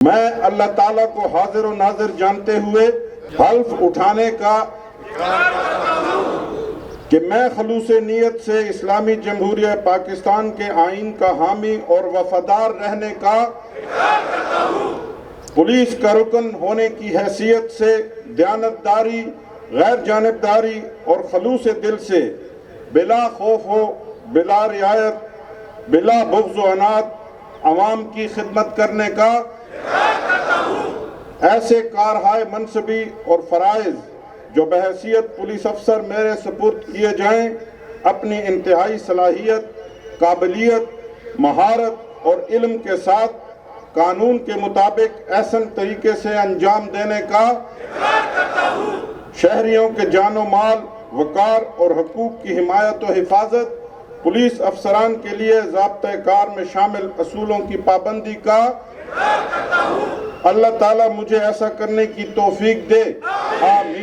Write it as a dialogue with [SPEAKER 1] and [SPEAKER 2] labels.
[SPEAKER 1] میں اللہ تعالیٰ کو حاضر و ناظر جانتے ہوئے حلف اٹھانے کا کہ میں خلوص نیت سے اسلامی جمہوریہ پاکستان کے آئین کا حامی اور وفادار رہنے کا پولیس کا رکن ہونے کی حیثیت سے دیانتداری، غیر جانبداری اور خلوص دل سے بلا خوف و بلا رعایت، بلا بغض و عناد عوام کی خدمت کرنے کا ایسے کارہائے منصبی اور فرائض جو بحیثیت پولیس افسر میرے سپرد کیے جائیں اپنی انتہائی صلاحیت، قابلیت، مہارت اور علم کے ساتھ قانون کے مطابق احسن طریقے سے انجام دینے کا شہریوں کے جان و مال، وقار اور حقوق کی حمایت و حفاظت، پولیس افسران کے لیے ضابطۂ کار میں شامل اصولوں کی پابندی کا اللہ تعالیٰ مجھے ایسا کرنے کی توفیق دے، آمین۔